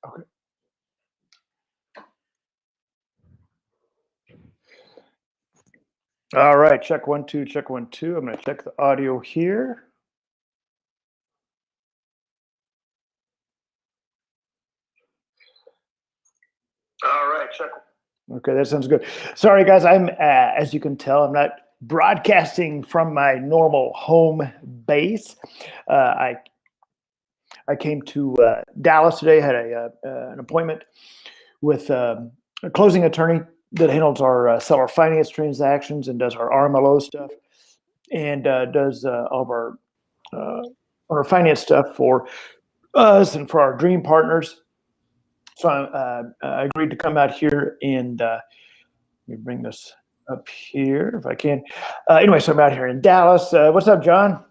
Okay. All right, check 1 2, check 1 2. I'm going to check the audio here. All right, check. Okay, that sounds good. Sorry, guys. I'm as you can tell, I'm not broadcasting from my normal home base. I came to Dallas today. Had an appointment with a closing attorney that handles our seller finance transactions and does our RMLO stuff, and does all of our finance stuff for us and for our dream partners. So I agreed to come out here and let me bring this up here if I can. Anyway, so I'm out here in Dallas. What's up, John?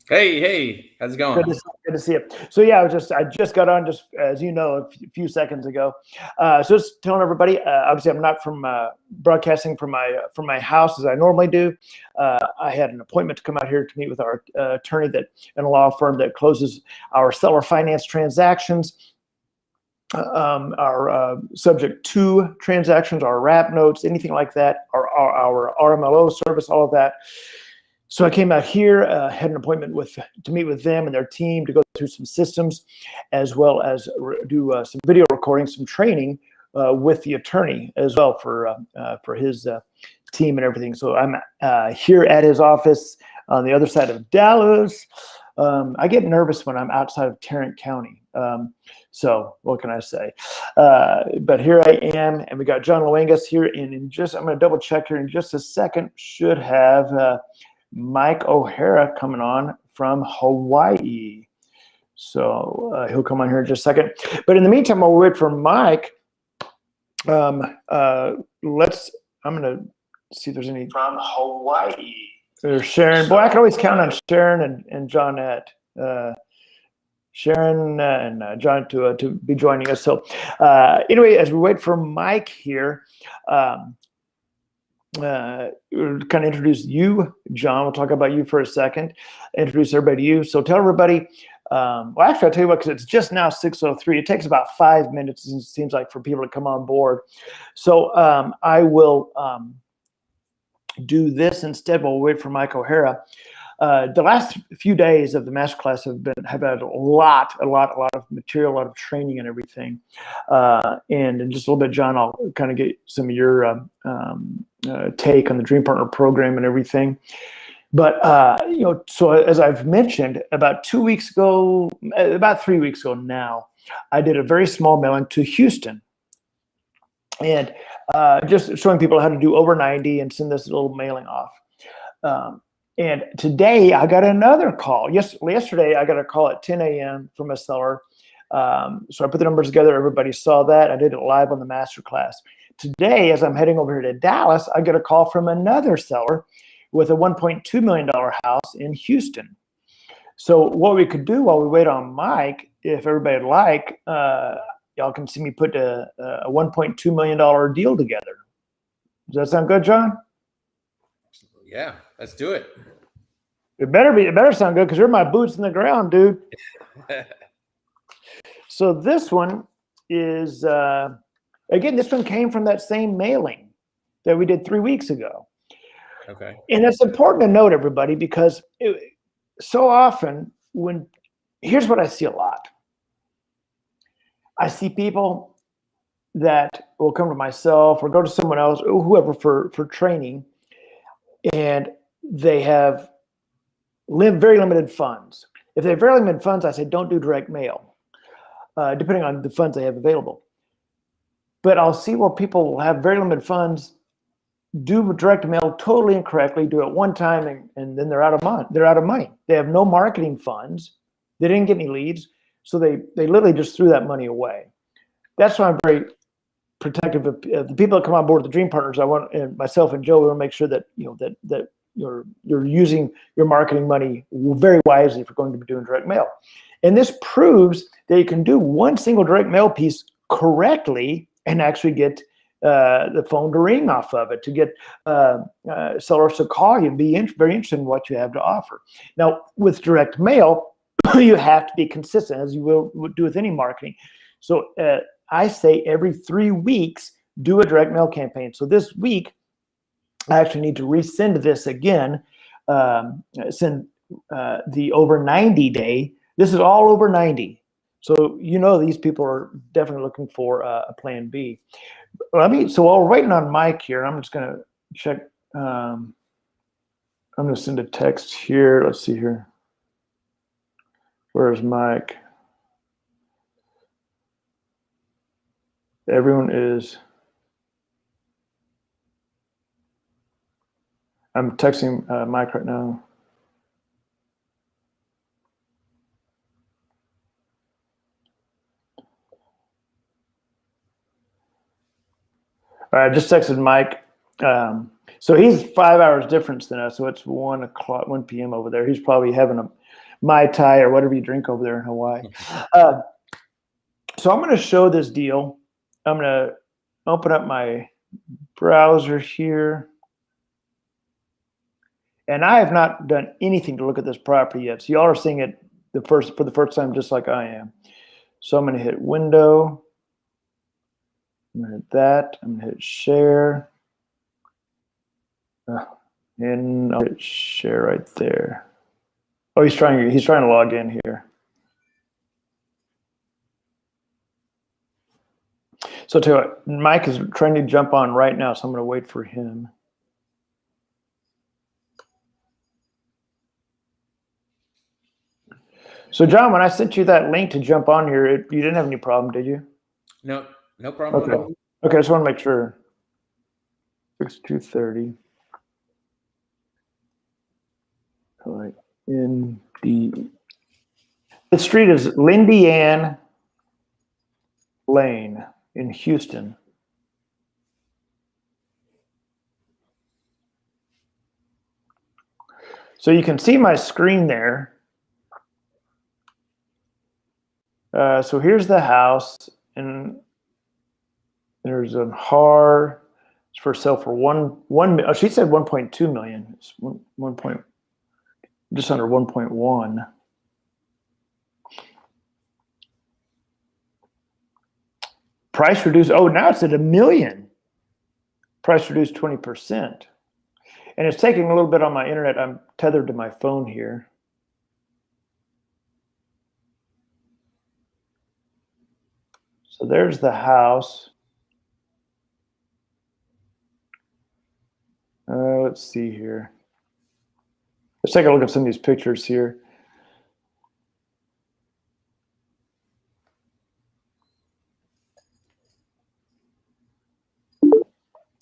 Hey, how's it going? Good to see you. So yeah, I just got on just as you know a few seconds ago. So just telling everybody, obviously I'm not from broadcasting from my house as I normally do. I had an appointment to come out here to meet with our attorney in a law firm that closes our seller finance transactions. Our subject to transactions, our wrap notes, anything like that, our RMLO service, all of that. So I came out here, had an appointment to meet with them and their team to go through some systems, as well as do some video recording, some training with the attorney as well for his team and everything. So I'm here at his office on the other side of Dallas. I get nervous when I'm outside of Tarrant County. So what can I say? But here I am, and we got John Luengas here. And I'm going to double check here in just a second. Should have Mike O'Hara coming on from Hawaii. So he'll come on here in just a second. But in the meantime, while we wait for Mike, I'm going to see if there's any from Hawaii. There's Sharon. Boy, I can always count on Sharon and Johnette. Sharon and John to be joining us. So anyway, as we wait for Mike here, kind of introduce you, John. We'll talk about you for a second. Introduce everybody to you. So tell everybody. Well, actually, I'll tell you what, because it's just now 6:03. It takes about 5 minutes, it seems like, for people to come on board. So I will do this instead while we wait for Mike O'Hara. The last few days of the Masterclass have had a lot of material, a lot of training and everything. And in just a little bit, John, I'll kind of get some of your take on the Dream Partner program and everything. But so as I've mentioned, about 2 weeks ago, about 3 weeks ago now, I did a very small mailing to Houston, and just showing people how to do over 90 and send this little mailing off. And today I got another call. Yesterday I got a call at 10 a.m. from a seller. So I put the numbers together. Everybody saw that. I did it live on the Masterclass. Today, as I'm heading over here to Dallas, I get a call from another seller with a $1.2 million house in Houston. So what we could do while we wait on Mike, if everybody would like, y'all can see me put a $1.2 million deal together. Does that sound good, John? Yeah, let's do it. It better sound good because you're my boots in the ground, dude. So this one is, again, this one came from that same mailing that we did 3 weeks ago. Okay. And it's important to note, everybody, because so often here's what I see a lot. I see people that will come to myself or go to someone else or whoever for training, and they have very limited funds. If they have very limited funds, I say don't do direct mail, depending on the funds they have available. But I'll see where people will have very limited funds, do direct mail totally incorrectly, do it one time, and then they're out of money. They have no marketing funds. They didn't get any leads, so they literally just threw that money away. That's why I'm very protective of the people that come on board with the Dream Partners. I want, and myself and Joe, we want to make sure that that you're using your marketing money very wisely if you're going to be doing direct mail. And this proves that you can do one single direct mail piece correctly and actually get the phone to ring off of it, to get sellers to call you and be very interested in what you have to offer. Now, with direct mail, you have to be consistent, as you will do with any marketing. So I say every 3 weeks, do a direct mail campaign. So this week, I actually need to resend this again, send the over 90 day. This is all over 90. So these people are definitely looking for a plan B. So while we're waiting on Mike here, I'm just going to check. I'm going to send a text here. Let's see here. Where's Mike? Everyone is. I'm texting Mike right now. All right, I just texted Mike. So he's 5 hours difference than us. So it's 1 p.m. over there. He's probably having a Mai Tai or whatever you drink over there in Hawaii. So I'm going to show this deal. I'm going to open up my browser here. And I have not done anything to look at this property yet. So y'all are seeing it for the first time, just like I am. So I'm going to hit window. I'm going to hit that. I'm going to hit share. And I'll hit share right there. Oh, he's trying to log in here. So tell you what, Mike is trying to jump on right now, so I'm going to wait for him. So John, when I sent you that link to jump on here, you didn't have any problem, did you? No problem. Okay. Okay, I just want to make sure. 6230. Like in the street is Lindy Ann Lane in Houston. So you can see my screen there. So here's the house, and there's a HAR. It's for sale for one. She said 1.2 million. It's just under 1.1. Price reduced. Oh, now it's at $1 million. Price reduced 20%. And it's taking a little bit on my internet. I'm tethered to my phone here. So there's the house. Let's see here. Let's take a look at some of these pictures here.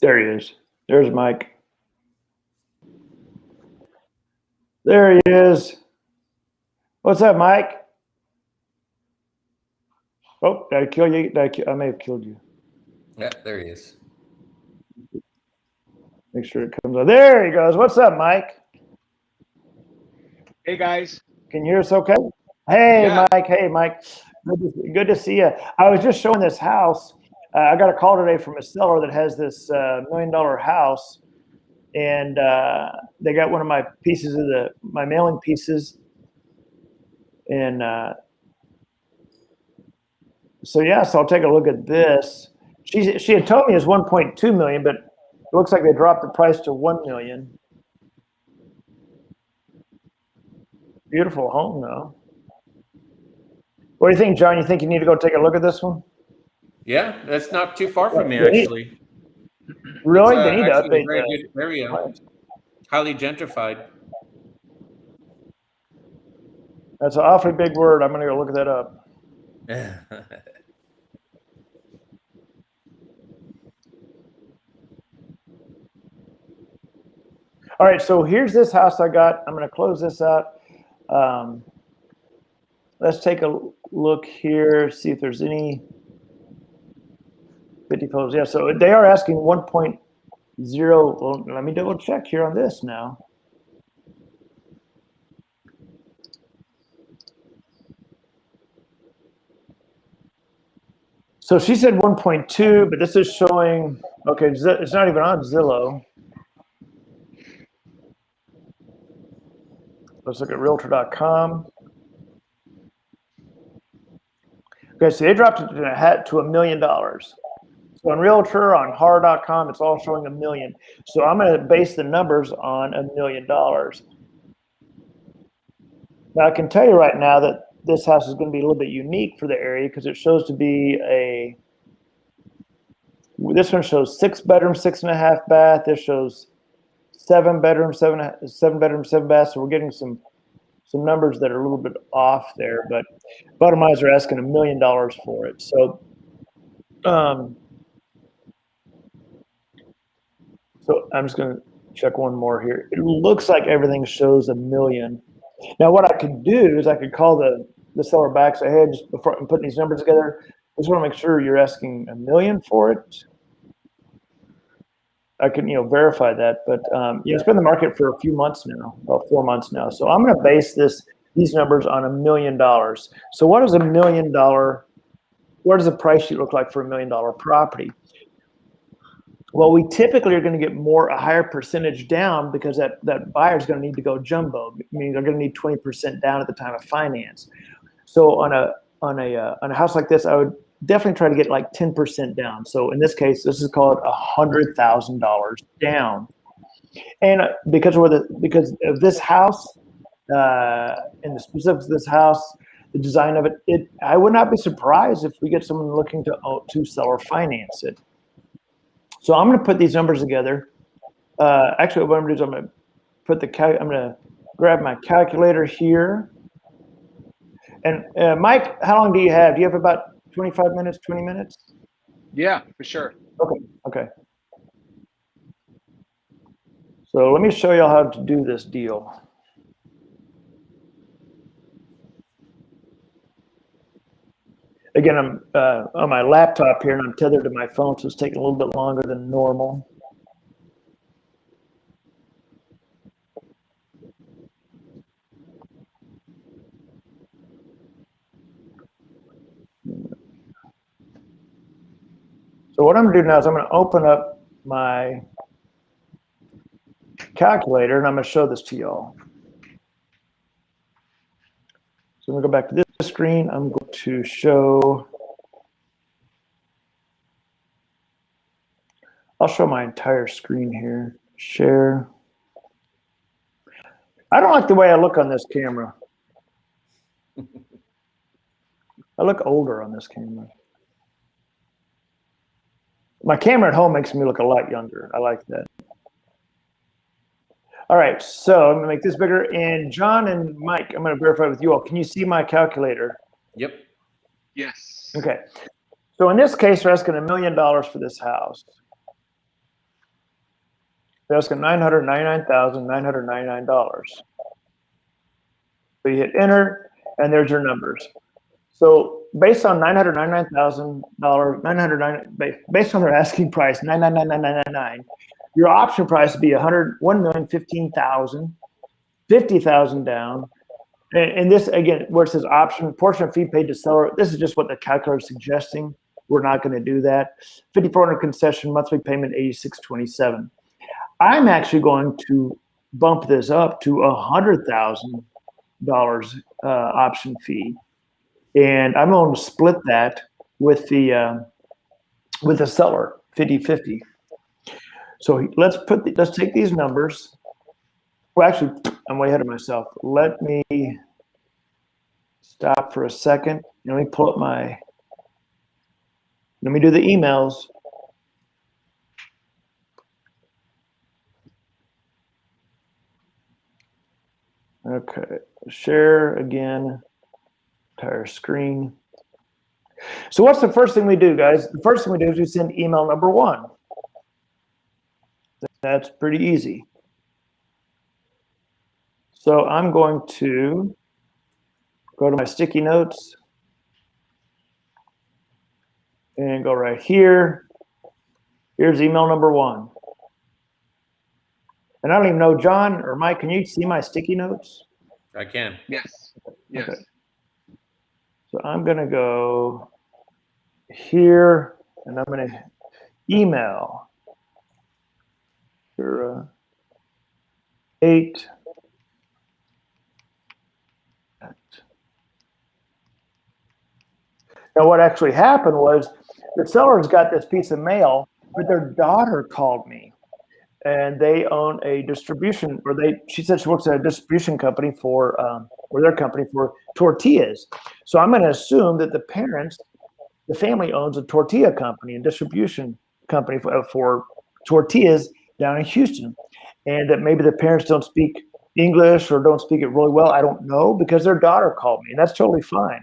There he is. There's Mike. There he is. What's up, Mike? Oh, did I kill you? I may have killed you. Yeah, there he is. Make sure it comes out. There he goes. What's up, Mike? Hey, guys. Can you hear us okay? Hey, Yeah. Mike. Hey, Mike. Good to see you. I was just showing this house. I got a call today from a seller that has this $1 million house, and they got one of my pieces of my mailing pieces, and so I'll take a look at this. She had told me it's 1.2 million, but it looks like they dropped the price to 1 million. Beautiful home, though. What do you think, John? You think you need to go take a look at this one? Yeah, that's not too far from me, actually. Really? It's, they need to actually update a very good area. Highly gentrified. That's an awfully big word. I'm going to go look that up. All right, so here's this house I got. I'm going to close this out. Let's take a look here, see if there's any 50 photos. Yeah, so they are asking 1.0. Well, let me double check here on this now. So she said 1.2, but this is showing, okay, it's not even on Zillow. Let's look at realtor.com. Okay, so they dropped it to $1 million. So on Realtor, on horror.com, it's all showing $1 million. So I'm going to base the numbers on $1 million. Now I can tell you right now that this house is going to be a little bit unique for the area because it shows to be this one shows 6 bedrooms, 6.5 bath. This shows 7 bedrooms, 7 bedrooms, 7 baths. So we're getting some numbers that are a little bit off there, but bottom line is they're asking $1 million for it. So, so I'm just going to check one more here. It looks like everything shows $1 million. Now, what I could do is I could call the seller back, say, hey, just before I'm putting these numbers together, I just want to make sure you're asking $1 million for it. I can, verify that, but it's been in the market for a few months now, about 4 months now. So I'm going to base these numbers on $1 million. So what does $1 million? What does the price sheet look like for $1 million property? Well, we typically are going to get a higher percentage down because that buyer is going to need to go jumbo, meaning they're going to need 20% down at the time of finance. So on a house like this, I would definitely try to get like 10% down. So in this case, this is called $100,000 down. And because of this house, and the specifics of this house, the design of it, I would not be surprised if we get someone looking to sell or finance it. So I'm going to put these numbers together. Actually, what I'm going to do is I'm going to grab my calculator here. And Mike, how long do you have? Do you have about 25 minutes, 20 minutes? Yeah, for sure. Okay. So let me show you how to do this deal. Again, I'm on my laptop here, and I'm tethered to my phone, so it's taking a little bit longer than normal. So what I'm going to do now is I'm going to open up my calculator, and I'm going to show this to y'all. So I'm going to go back to this screen. I'm going to show. I'll show my entire screen here. Share. I don't like the way I look on this camera. I look older on this camera. My camera at home makes me look a lot younger. I like that. All right, so I'm gonna make this bigger. And John and Mike, I'm gonna verify with you all. Can you see my calculator? Yep. Yes. Okay. So in this case, we're asking $1 million for this house. They're asking $999,999. So you hit enter, and there's your numbers. So based on $999,000, based on their asking price, $999,999, your option price would be $1,015,000, $50,000 down. And this, again, where it says option, portion of fee paid to seller, this is just what the calculator is suggesting. We're not going to do that. $5,400 concession, monthly payment $86.27. I'm actually going to bump this up to $100,000 option fee, and I'm going to split that with the seller 50-50. So let's take these numbers. Well, actually, I'm way ahead of myself. Let me stop for a second. Let me pull up let me do the emails. Okay, share again, entire screen. So what's the first thing we do, guys? The first thing we do is we send email number 1. That's pretty easy. So I'm going to go to my sticky notes and go right here. Here's email number 1. And I don't even know, John or Mike, can you see my sticky notes? I can. Yes. Yes. Okay. So I'm going to go here, and I'm going to email your 8 at Now, what actually happened was the sellers got this piece of mail, but their daughter called me, and they own a distribution, or she said she works at a distribution company or their company for tortillas. So I'm going to assume that the family owns a tortilla company and distribution company for tortillas down in Houston, and that maybe the parents don't speak English or don't speak it really well. I don't know, because their daughter called me, and that's totally fine.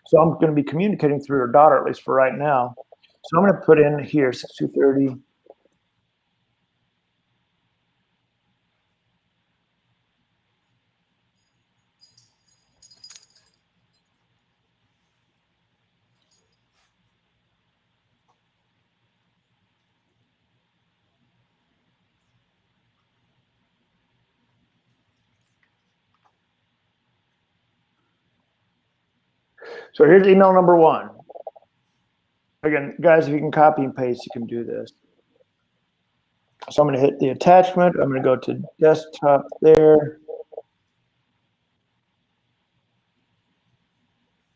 So I'm going to be communicating through her daughter, at least for right now. So I'm going to put in here 6230. So here's email number 1. Again, guys, if you can copy and paste, you can do this. So I'm going to hit the attachment. I'm going to go to desktop there.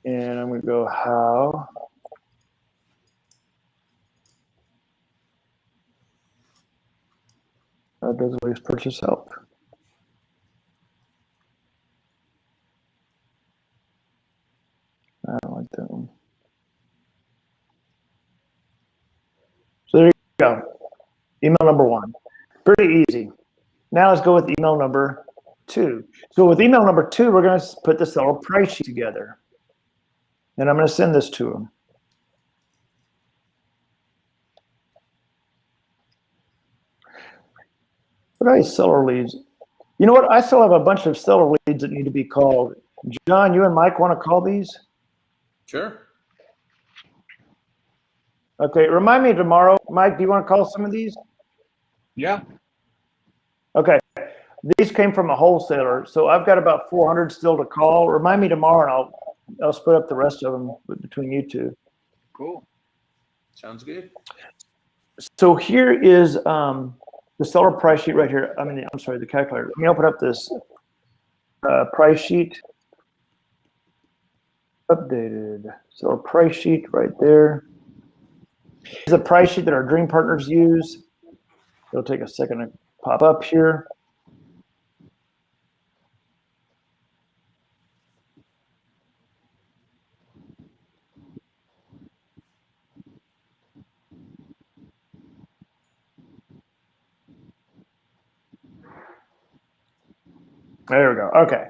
And I'm going to go how. Does lease purchase help? I don't like that one. So there you go. Email number 1. Pretty easy. Now let's go with email number 2. So with email number 2, we're going to put the seller price sheet together. And I'm going to send this to them. What are these seller leads? You know what? I still have a bunch of seller leads that need to be called. John, you and Mike want to call these? Sure. Okay, remind me tomorrow. Mike, do you want to call some of these? Yeah. Okay. These came from a wholesaler, so I've got about 400 still to call. Remind me tomorrow, and I'll split up the rest of them between you two. Cool. Sounds good. So here is the seller price sheet right here. I'm sorry, the calculator. Let me open up this price sheet. Updated seller price sheet right there. It's a price sheet that our dream partners use. It'll take a second to pop up here. There we go. Okay.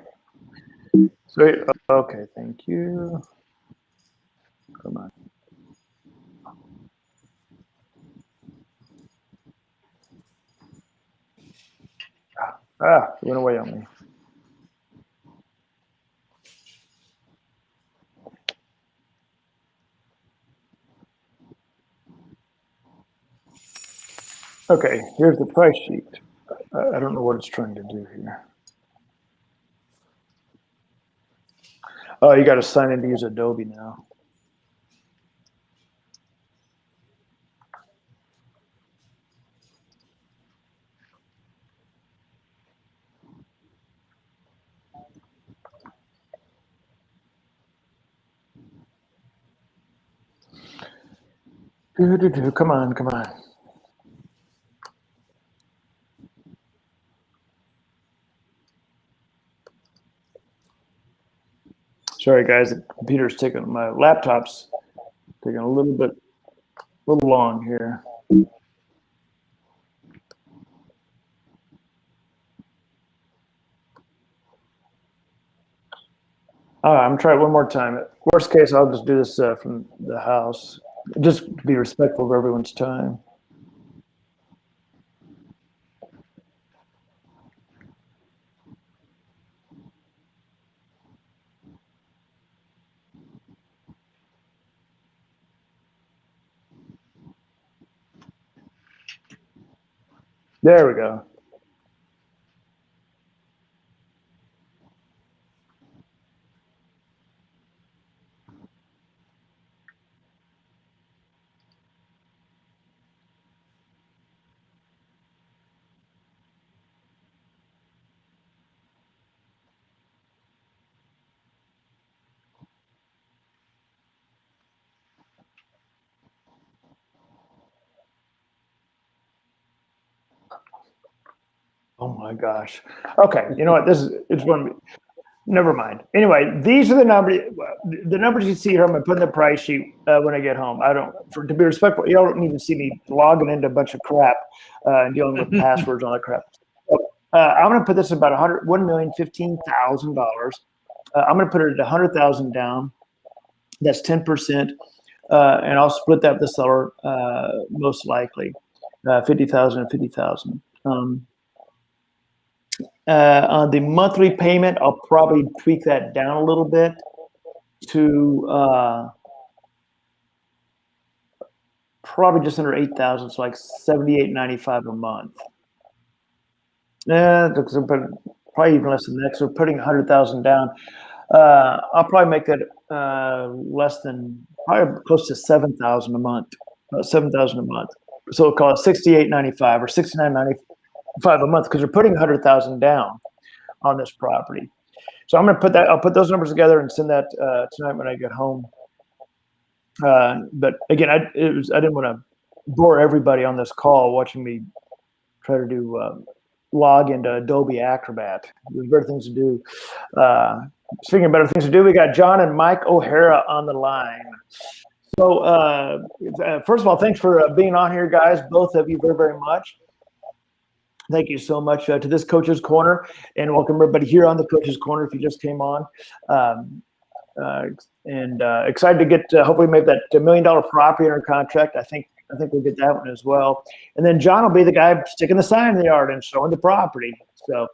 So, okay, thank you. Come on. It went away on me. Okay, here's the price sheet. I don't know what it's trying to do here. Oh, you got to sign in to use Adobe now. Come on, come on. Sorry, guys, the computer's taking, my laptop's taking a little long here. I'm trying one more time. Worst case, I'll just do this from the house, just to be respectful of everyone's time. There we go. Oh my gosh. Okay, you know what? It's going to be. Never mind. Anyway, these are the numbers. The numbers you see here, I'm going to put in the price sheet when I get home. I don't, to be respectful, you don't need to see me logging into a bunch of crap and dealing with passwords and all that crap. So, I'm going to put this at about $1,015,000. I'm going to put it at 100,000 down. That's 10%, and I'll split that with the seller most likely, 50,000 and 50,000. On the monthly payment, I'll probably tweak that down a little bit to probably just under 8,000, so like $78.95 a month. Probably even less than that. So we're putting 100,000 down. I'll probably make that less than, probably close to 7,000 a month. 7,000 a month. So we'll call it $68.95 or $69.95 a month because we're putting 100,000 down on this property. So I'm going to put that. I'll put those numbers together and send that tonight when I get home. But again, I didn't want to bore everybody on this call watching me try to do log into Adobe Acrobat. There's better things to do. Speaking of better things to do, we got John and Mike O'Hara on the line. So first of all, thanks for being on here, guys. Both of you very, very much. Thank you so much to this Coach's Corner, and welcome everybody here on the Coach's Corner if you just came on. Excited to get hopefully make that $1 million property under contract. I think we'll get that one as well. And then John will be the guy sticking the sign in the yard and showing the property. So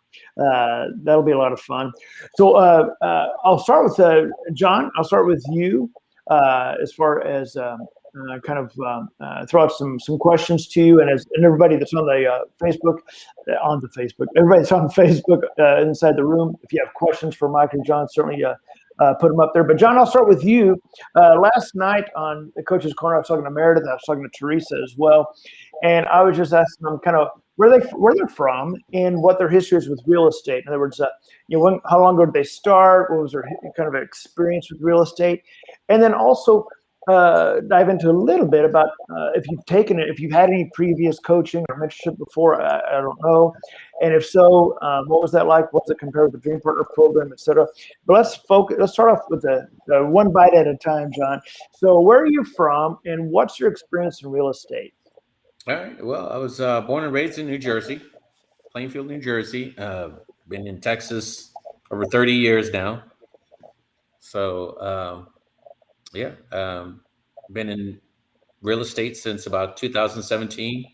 that'll be a lot of fun. So I'll start with John. I'll start with you as far as throw out some questions to you, and everybody that's on the Facebook, everybody that's on Facebook inside the room. If you have questions for Mike or John, certainly put them up there. But John, I'll start with you. Last night on the Coach's Corner, I was talking to Meredith. I was talking to Teresa as well, and I was just asking them kind of where they're from and what their history is with real estate. In other words, how long ago did they start? What was their kind of experience with real estate? And then also dive into a little bit about if you've had any previous coaching or mentorship before. I don't know, and if so, what was that like? What's it compared with the Dream Partner program, et cetera? But let's start off with the one bite at a time, John. So where are you from, and what's your experience in real estate? All right. Well, I was born and raised in New Jersey, Plainfield, New Jersey. Been in Texas over 30 years now. So, been in real estate since about 2017.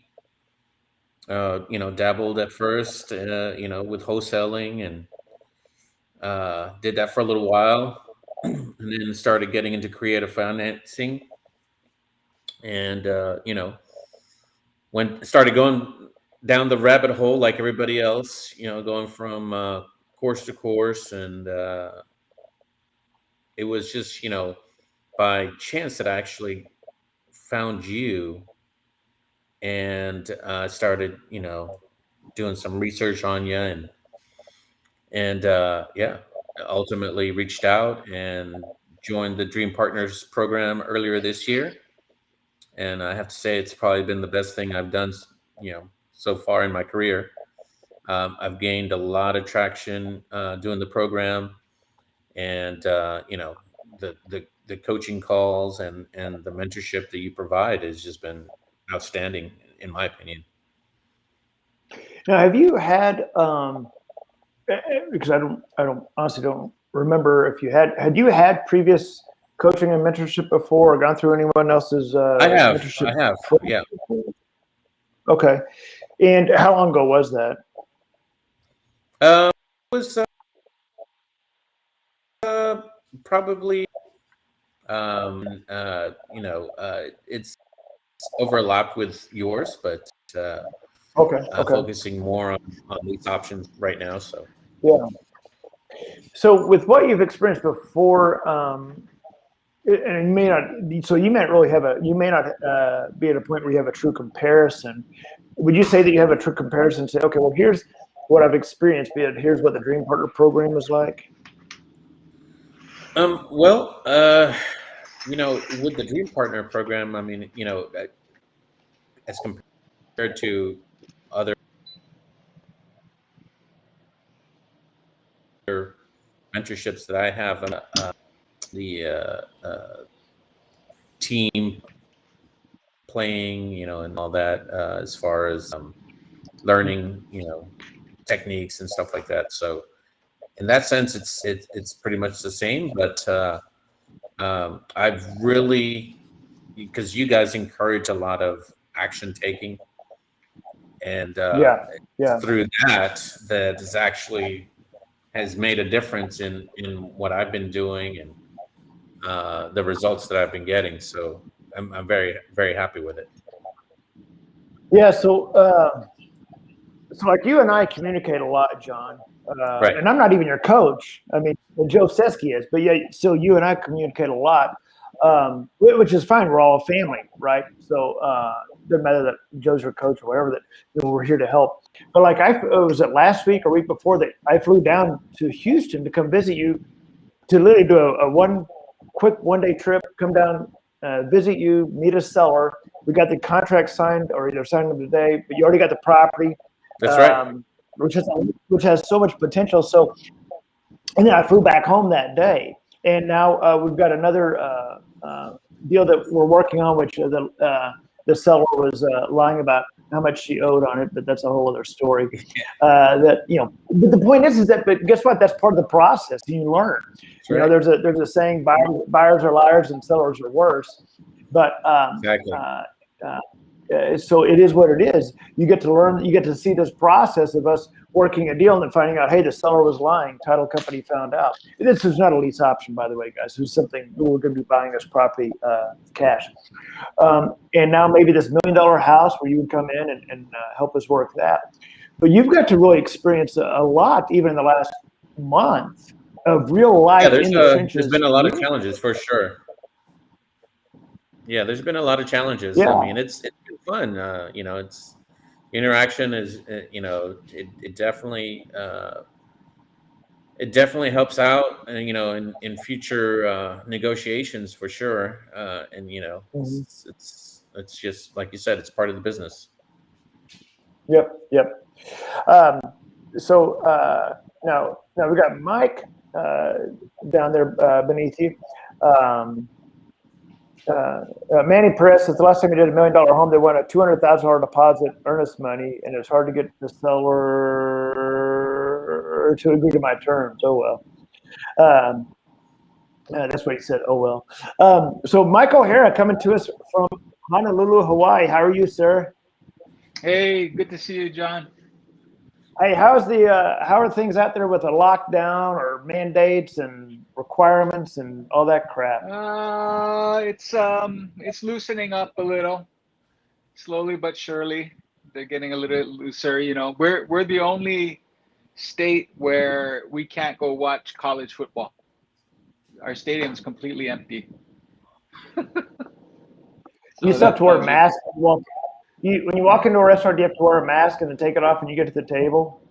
Dabbled at first, with wholesaling and did that for a little while, and then started getting into creative financing, and started going down the rabbit hole like everybody else, going from course to course, and it was just by chance that I actually found you and started doing some research on you, and ultimately reached out and joined the Dream Partners program earlier this year. And I have to say, it's probably been the best thing I've done, so far in my career. I've gained a lot of traction doing the program, and the coaching calls and the mentorship that you provide has just been outstanding, in my opinion. Now, have you had because I honestly don't remember if you had previous coaching and mentorship before, or gone through anyone else's mentorship? I have, yeah. Okay. And how long ago was that? It was probably it's overlapped with yours, but Okay. focusing more on lease options right now. So yeah. So with what you've experienced before, and you may not be at a point where you have a true comparison. Would you say that you have a true comparison? Say, okay, well, here's what I've experienced. Here's what the Dream Partner program is like. With the Dream Partner program, I mean, as compared to other other mentorships that I have, the team playing, and all that, as far as learning, techniques and stuff like that. So in that sense, it's pretty much the same. But I've really, because you guys encourage a lot of action taking, and Yeah. through that is actually has made a difference in what I've been doing and the results that I've been getting. So I'm very, very happy with it. Yeah. So like you and I communicate a lot, John. Right. And I'm not even your coach. I mean, Joe Seski is, but yeah, still you and I communicate a lot, which is fine. We're all a family, right? So doesn't matter that Joe's your coach or whatever. That we're here to help. But like was it last week or week before that I flew down to Houston to come visit you, to literally do a quick 1-day trip, come down, visit you, meet a seller. We got the contract signed, or either signed them today, but you already got the property. That's right. Which has so much potential. So, and then I flew back home that day, and now we've got another deal that we're working on, which the seller was lying about how much she owed on it, but that's a whole other story. But the point is that, but guess what? That's part of the process. You learn. Right. There's a saying: buyers are liars and sellers are worse. But Exactly. so it is what it is. You get to learn. You get to see this process of us working a deal and then finding out, hey, the seller was lying. Title company found out. This is not a lease option, by the way, guys. This is something we're going to be buying this property cash. And now maybe this $1 million house where you would come in and help us work that. But you've got to really experience a lot, even in the last month, of real life in the trenches. There's been a lot of challenges for sure. Yeah, there's been a lot of challenges. Yeah. I mean, it's been fun. It's interaction is, it definitely helps out, in future negotiations for sure. And it's just like you said, it's part of the business. Yep. So now we got Mike down there beneath you. Manny Perez says the last time he did $1 million home, they won a $200,000 deposit earnest money, and it's hard to get the seller to agree to my terms. Oh well. That's what he said. Oh well. So Mike O'Hara coming to us from Honolulu, Hawaii. How are you, sir? Hey, good to see you, John. Hey, how are things out there with the lockdown or mandates and requirements and all that crap? It's loosening up a little, slowly but surely. They're getting a little looser. We're the only state where we can't go watch college football. Our stadium's completely empty. You still have to wear a mask. Well, when you walk into a restaurant, do you have to wear a mask and then take it off when you get to the table?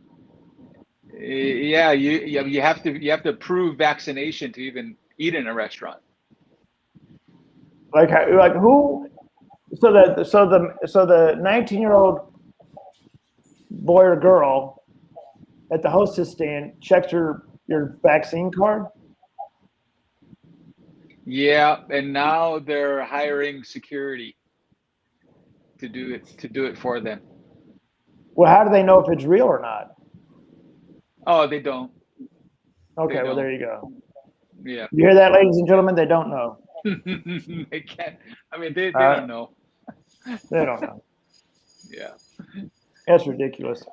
Yeah, you have to prove vaccination to even eat in a restaurant. Like who? So the 19-year-old boy or girl at the hostess stand checks your vaccine card. Yeah, and now they're hiring security to do it for them. Well, how do they know if it's real or not? Oh, they don't. Okay, They well, don't. there you go. Yeah. You hear that, ladies and gentlemen? They don't know. They can't. I mean, they don't know. They don't know. Yeah. That's ridiculous.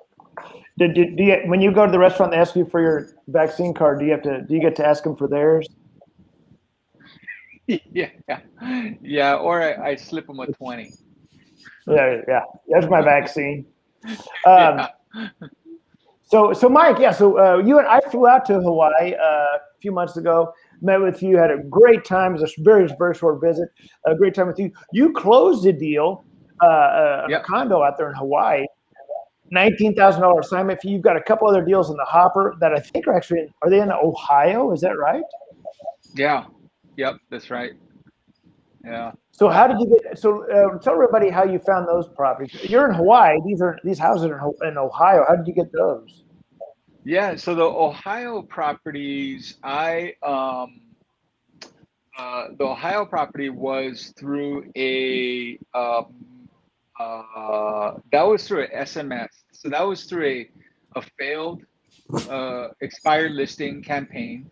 Do you, when you go to the restaurant, they ask you for your vaccine card? Do you get to ask them for theirs? Yeah. Or I slip them a 20. Yeah. That's my vaccine. Yeah. So Mike, yeah. So you and I flew out to Hawaii a few months ago. Met with you, had a great time. It was a very, very short visit. A great time with you. You closed a deal, a condo out there in Hawaii. $19,000 assignment fee. You've got a couple other deals in the hopper that I think are they in Ohio? Is that right? Yeah. Yep. That's right. Yeah. So how did you get? So tell everybody how you found those properties. You're in Hawaii. These houses are in Ohio. How did you get those? Yeah, so the Ohio properties, the Ohio property was through that was through an SMS. So that was through a failed expired listing campaign,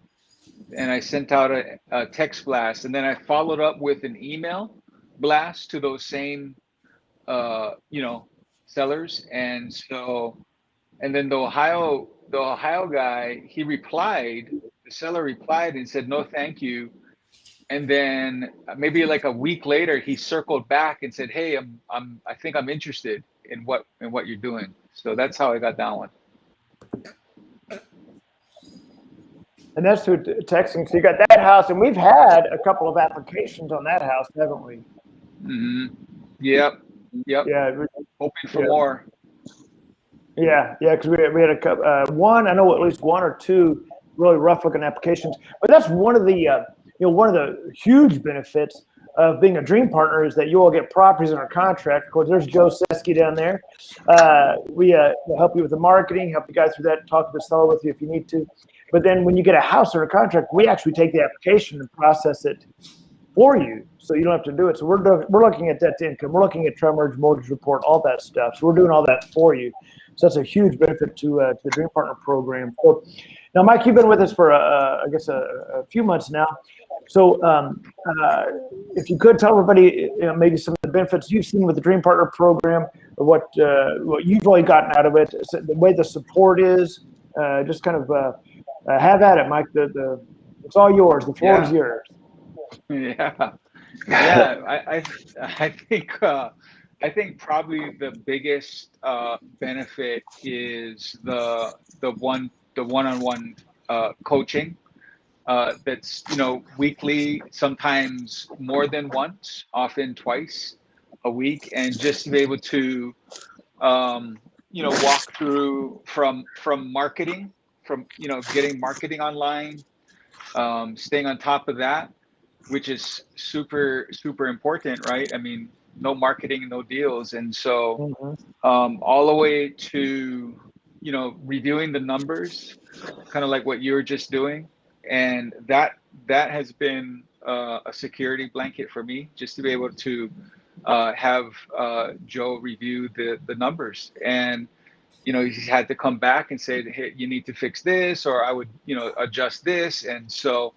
and I sent out a text blast, and then I followed up with an email blast to those same sellers, and so and then the Ohio guy, he replied, the seller replied and said no thank you, and then maybe like a week later he circled back and said, hey, I think I'm interested in what you're doing. So that's how I got that one. And that's through texting. So you got that house, and we've had a couple of applications on that house, haven't we? Mm-hmm. Yep. Yeah. Hoping for more. Yeah, because we had a couple, one, I know at least one or two really rough looking applications, but that's one of the one of the huge benefits of being a dream partner is that you all get properties in our contract. Of course, there's Joe Seski down there. We help you with the marketing, help you guys through that, talk to the seller with you if you need to. But then when you get a house under contract, we actually take the application and process it for you, so you don't have to do it. So we're looking at debt to income, we're looking at tri-merge mortgage report, all that stuff. So we're doing all that for you. So that's a huge benefit to the Dream Partner program. So now, Mike, you've been with us for I guess a few months now. So if you could tell everybody maybe some of the benefits you've seen with the Dream Partner program, or what you've really gotten out of it, the way the support is, just kind of have at it, Mike. It's all yours. The floor is yours. Yeah. I think probably the biggest benefit is the one-on-one coaching. That's weekly, sometimes more than once, often twice a week, and just to be able to walk through from marketing, from getting marketing online, staying on top of that, which is super important, right? I mean, no marketing, no deals. And so all the way to reviewing the numbers, kind of like what you were just doing. And that has been a security blanket for me, just to be able to have Joe review the numbers. And he's had to come back and say, hey, you need to fix this, or I would adjust this. And so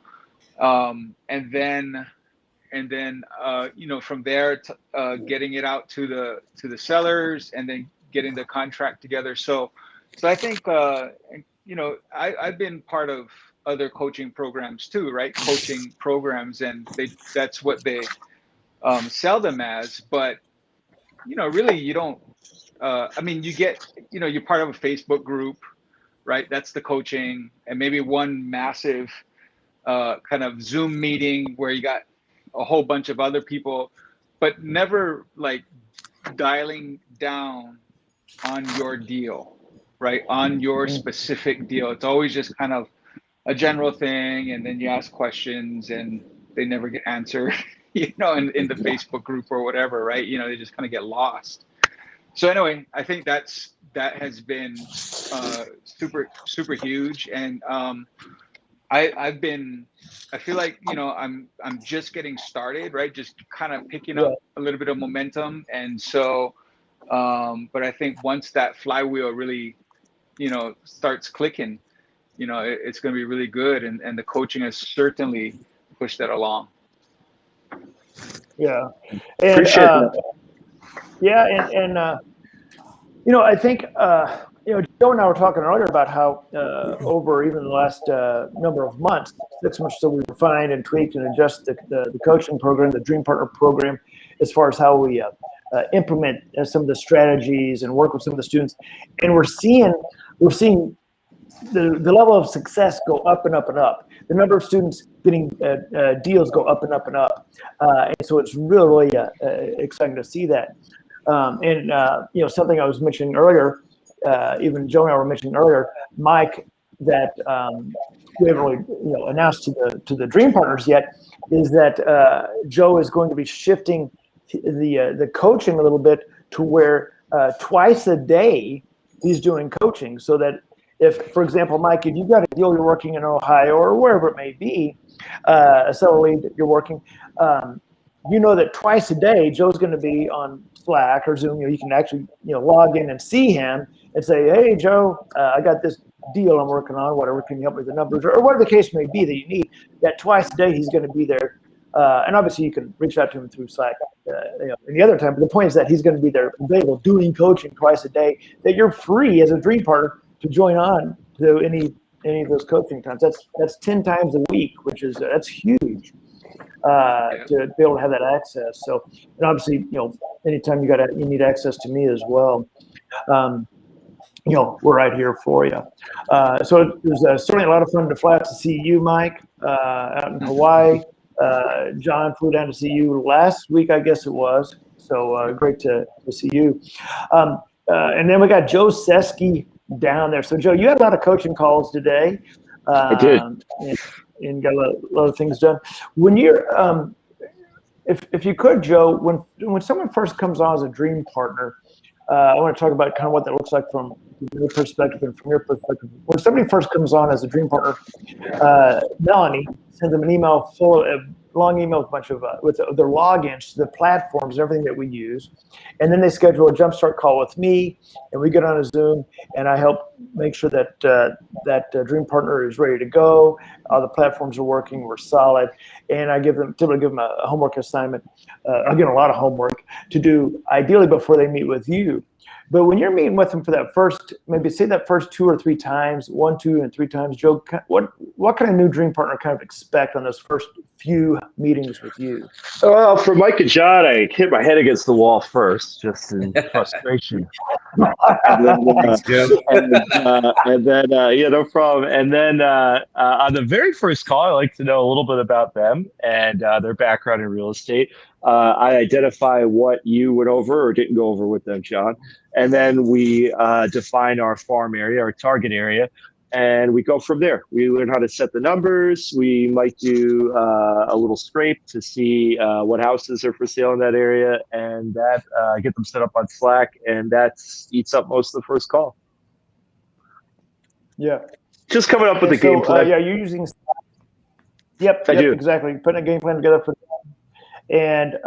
and then from there, getting it out to the sellers, and then getting the contract together. So I think I've been part of other coaching programs too, right? Coaching programs, and that's what they sell them as. But really, you don't. I mean, you get you're part of a Facebook group, right? That's the coaching, and maybe one massive kind of Zoom meeting where you got a whole bunch of other people, but never like dialing down on your deal, right? On your specific deal. It's always just kind of a general thing, and then you ask questions and they never get answered, in the Facebook group or whatever, right? They just kind of get lost. So anyway, I think that has been super huge. And I feel like I'm just getting started, right? Just kind of picking up a little bit of momentum. And so but I think once that flywheel really starts clicking, it's going to be really good, and the coaching has certainly pushed that along. Yeah. And appreciate that. Yeah, and I think Joe and I were talking earlier about how over even the last number of months, 6 months, so we refined and tweaked and adjusted the coaching program, the Dream Partner program, as far as how we implement some of the strategies and work with some of the students, and we're seeing the level of success go up and up and up. The number of students getting deals go up and up and up, and so it's really exciting to see that. And something I was mentioning earlier, even Joe and I were mentioning earlier, Mike, that we haven't really announced to the Dream Partners yet, is that Joe is going to be shifting the coaching a little bit to where twice a day he's doing coaching, so that if, for example, Mike, if you've got a deal you're working in Ohio or wherever it may be, a seller lead that you're working, you know that twice a day Joe's going to be on Slack or Zoom. You can actually log in and see him and say, hey, Joe, I got this deal I'm working on, whatever, can you help me with the numbers, or whatever the case may be that you need. That twice a day he's going to be there. And obviously you can reach out to him through Slack any other time. But the point is that he's going to be there available doing coaching twice a day, that you're free as a dream partner to join on to any of those coaching times. That's 10 times a week, which is that's huge to be able to have that access. So, and obviously, anytime you need access to me as well. We're right here for you. So it was certainly a lot of fun to fly out to see you, Mike, out in Hawaii. John flew down to see you last week, I guess it was. So great to see you. And then we got Joe Seski down there. So Joe, you had a lot of coaching calls today. I did. And got a lot of things done. When you're, if you could, Joe, when someone first comes on as a dream partner, I want to talk about kind of what that looks like from your perspective and from your perspective. When somebody first comes on as a dream partner, Melanie sends them an email full of long email with a bunch of with their logins to the platforms and everything that we use, and then they schedule a jumpstart call with me, and we get on a Zoom, and I help make sure that that dream partner is ready to go. All the platforms are working, we're solid, and I typically give them a homework assignment. I give them a lot of homework to do, ideally before they meet with you. But when you're meeting with them for that first, maybe say that first 2 or 3 times, 1, 2, and 3 times, Joe, what kind of new dream partner kind of expect on those first few meetings with you? Well, for Mike and John, I hit my head against the wall first, just in frustration. And then, no problem. And then on the very first call, I like to know a little bit about them and their background in real estate. I identify what you went over or didn't go over with them, John. And then we define our farm area, our target area, and we go from there. We learn how to set the numbers. We might do a little scrape to see what houses are for sale in that area, and that get them set up on Slack, and that eats up most of the first call. Yeah. Just coming up with a game plan. Yeah, you're using Slack. Yep, I do. Exactly. Putting a game plan together for them. And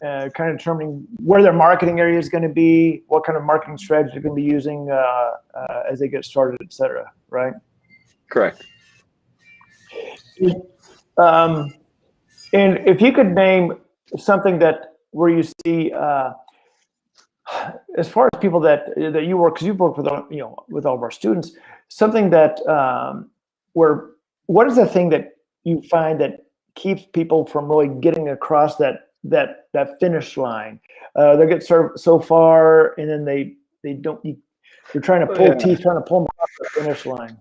kind of determining where their marketing area is going to be, what kind of marketing strategy they're going to be using as they get started, et cetera, right? Correct. And if you could name something where you see, as far as people that you work, because you work with with all of our students, something that what is the thing that you find that keeps people from really getting across that finish line? They get served so far, and then they don't. You're trying to pull teeth, trying to pull them across the finish line.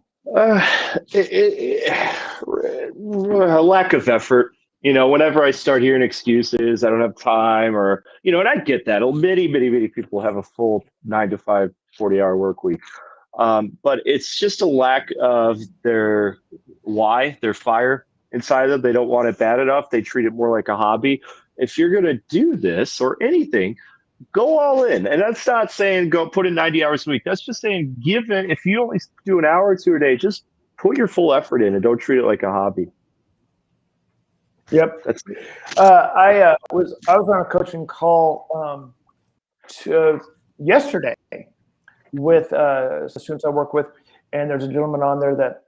A lack of effort. Whenever I start hearing excuses, I don't have time, or and I get that. Many people have a full 9 to 5, 40-hour work week. But it's just a lack of their why, their fire inside of them. They don't want it bad enough. They treat it more like a hobby. If you're going to do this or anything, go all in. And that's not saying go put in 90 hours a week. That's just saying if you only do an hour or 2 a day, just put your full effort in and don't treat it like a hobby. Yep. I was on a coaching call yesterday with students I work with, and there's a gentleman on there that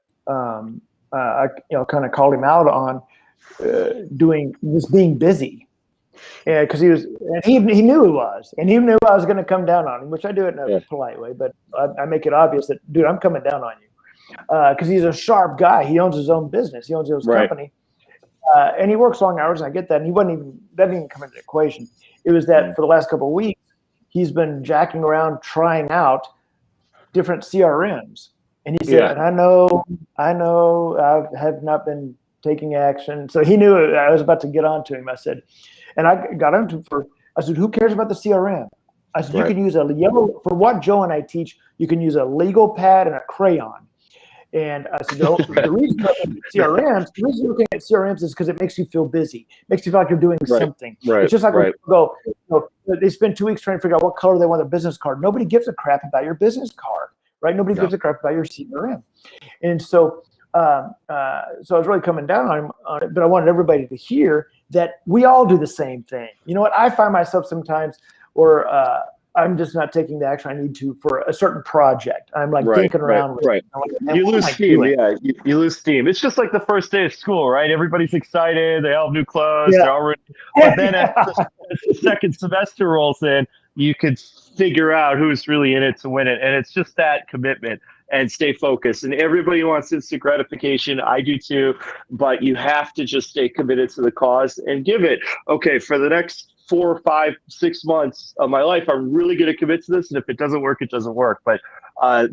I kind of called him out on being busy. Yeah, because he knew he was, and he knew I was going to come down on him, which I do it in a polite way, but I make it obvious that, dude, I'm coming down on you, because he's a sharp guy. He owns his own business. He owns his own company, and he works long hours, and I get that. And that didn't even come into the equation. It was that for the last couple of weeks, he's been jacking around trying out different CRMs, and he said, I know, I have not been taking action. So he knew I was about to get on to him. I said, and I got into I said, who cares about the CRM? I said, you can use a yellow, for what Joe and I teach, you can use a legal pad and a crayon. And I said, the reason you're looking at CRMs is because it makes you feel busy. It makes you feel like you're doing something. It's just like when people go, they spend 2 weeks trying to figure out what color they want their business card. Nobody gives a crap about your business card. right? Nobody gives a crap about your CRM. And so, so I was really coming down on it, but I wanted everybody to hear that we all do the same thing. You know what? I find myself sometimes where I'm just not taking the action I need to for a certain project. I'm like thinking around with it. Like, you lose steam. Yeah, you lose steam. It's just like the first day of school, right? Everybody's excited. They all have new clothes. They're all ready. But then as the second semester rolls in, you could figure out who's really in it to win it. And it's just that commitment and stay focused. And everybody wants instant gratification. I do too. But you have to just stay committed to the cause and give it. Okay, for the next 4, 5, 6 months of my life, I'm really going to commit to this. And if it doesn't work, it doesn't work. But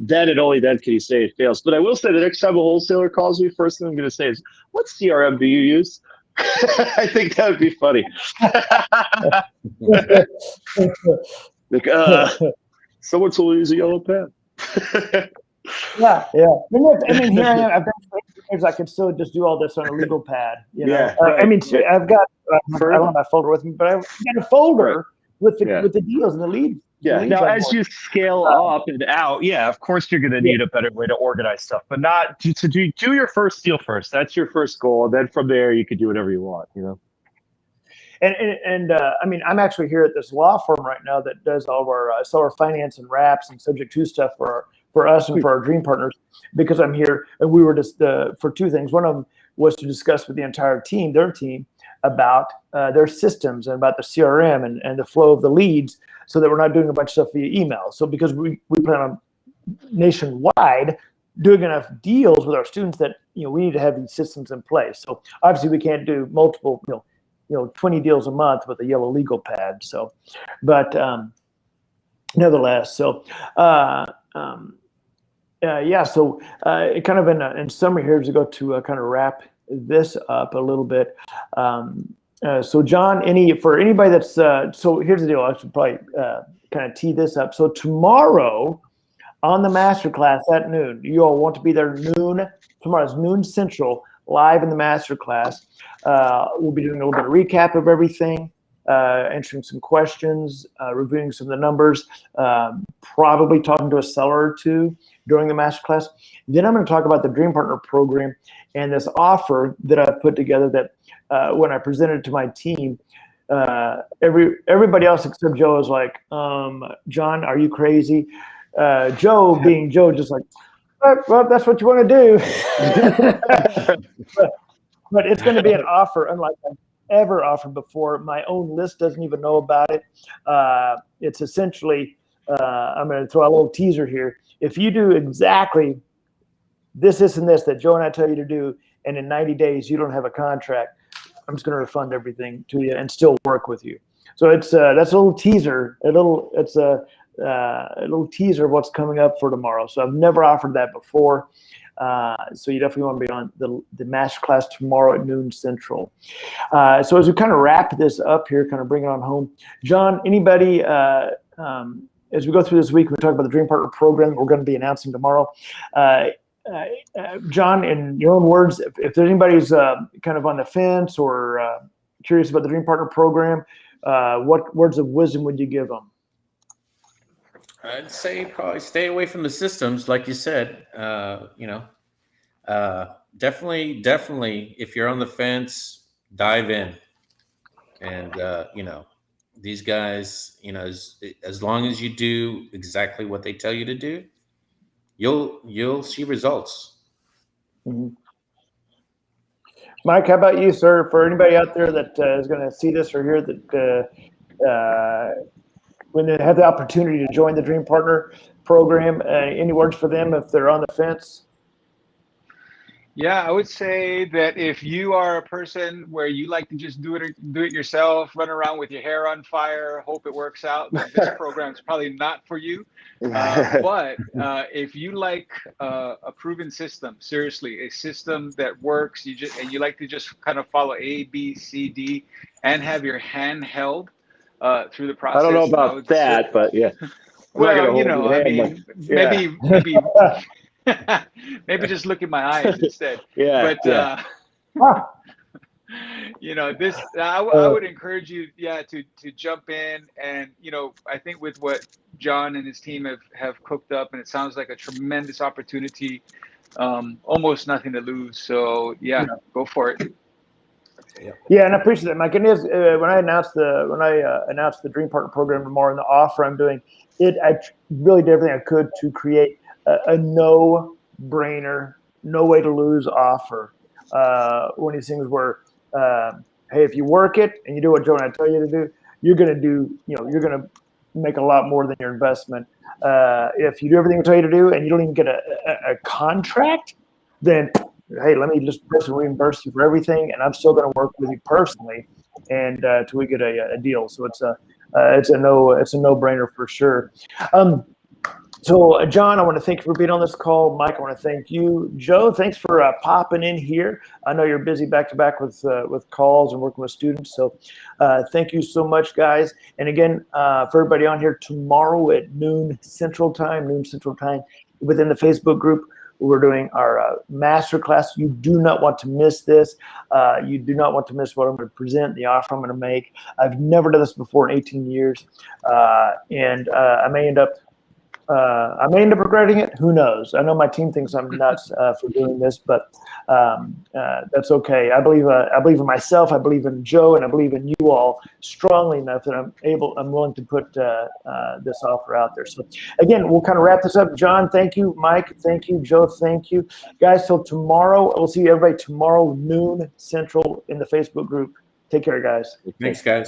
then and only then can you say it fails. But I will say the next time a wholesaler calls me, first thing I'm going to say is, what CRM do you use? I think that would be funny. Like, someone told me to use a yellow pen. Yeah. I mean, here I am. I've done 8 years. I could still just do all this on a legal pad. You know, right. I mean, I've got I don't have my folder with me, but I've got a folder with the deals and the lead. Yeah. Now, as you scale up and out, of course, you're going to need a better way to organize stuff, but not to do your first deal first. That's your first goal. And then from there, you can do whatever you want, you know? And I mean, I'm actually here at this law firm right now that does all of our seller finance and wraps and subject to stuff for us and for our dream partners, because I'm here. And we were just for 2 things. One of them was to discuss with the entire team, their team, about their systems and about the CRM and the flow of the leads, so that we're not doing a bunch of stuff via email. So because we plan on nationwide doing enough deals with our students that, you know, we need to have these systems in place. So obviously we can't do multiple, 20 deals a month with a yellow legal pad. So, but nevertheless, so so kind of in summary here, as we go to kind of wrap this up a little bit. So John, for anybody that's so here's the deal. I should probably kind of tee this up. So tomorrow on the Masterclass at noon, you all want to be there noon. Tomorrow's noon Central, live in the Masterclass. We'll be doing a little bit of recap of everything, answering some questions, reviewing some of the numbers, probably talking to a seller or 2 during the Masterclass. Then I'm going to talk about the Dream Partner program and this offer that I've put together that when I presented it to my team, everybody else except Joe is like, John, are you crazy? Joe, being Joe, just like, well, that's what you want to do. but it's going to be an offer unlike I've ever offered before. My own list doesn't even know about it. It's essentially, I'm going to throw a little teaser here. If you do exactly this, and this that Joe and I tell you to do, and in 90 days you don't have a contract, I'm just going to refund everything to you and still work with you. So it's that's a little teaser. It's a little teaser of what's coming up for tomorrow. So I've never offered that before. So you definitely want to be on the Masterclass tomorrow at noon Central. So as we kind of wrap this up here, kind of bring it on home, John, anybody, as we go through this week, we talk about the Dream Partner program that we're going to be announcing tomorrow. John, in your own words, if there's anybody's kind of on the fence or curious about the Dream Partner program, what words of wisdom would you give them? I'd say probably stay away from the systems, like you said. Definitely, if you're on the fence, dive in. And these guys, as long as you do exactly what they tell you to do, you'll see results. Mm-hmm. Mike, how about you, sir? For anybody out there that is going to see this or hear that, when they have the opportunity to join the Dream Partner program, any words for them if they're on the fence? Yeah, I would say that if you are a person where you like to just do it yourself, run around with your hair on fire, hope it works out, then this program is probably not for you. But if you like a proven system, seriously, a system that works, and you like to just kind of follow A, B, C, D, and have your hand held through the process. I don't know about that, but yeah. Well, I mean, maybe. Maybe just look in my eyes instead. Yeah. But You know, this I would encourage you, yeah, to jump in. And you know, I think with what John and his team have cooked up, and it sounds like a tremendous opportunity. Almost nothing to lose. So yeah, go for it. Yeah, and I appreciate that, Mike. And when I announced the Dream Partner program tomorrow and the offer I'm doing, I really did everything I could to create a no-brainer, no way to lose offer. One of these things where, hey, if you work it and you do what Joe and I tell you to do, you're gonna make a lot more than your investment. If you do everything we tell you to do and you don't even get a contract, then hey, let me just personally reimburse you for everything, and I'm still going to work with you personally, and till we get a deal. So it's a no-brainer for sure. So John, I want to thank you for being on this call. Mike, I want to thank you. Joe, thanks for popping in here. I know you're busy back to back with calls and working with students. So thank you so much, guys. And again, for everybody on here, tomorrow at noon Central Time, within the Facebook group, we're doing our masterclass. You do not want to miss this. You do not want to miss what I'm going to present, the offer I'm going to make. I've never done this before in 18 years, and I may end up regretting it. Who knows? I know my team thinks I'm nuts for doing this, but that's okay. I believe in myself. I believe in Joe, and I believe in you all strongly enough that I'm willing to put this offer out there. So again, we'll kind of wrap this up. John, thank you. Mike, thank you. Joe, thank you. Guys, till tomorrow. We'll see everybody tomorrow, noon Central, in the Facebook group. Take care, guys. Thanks, guys.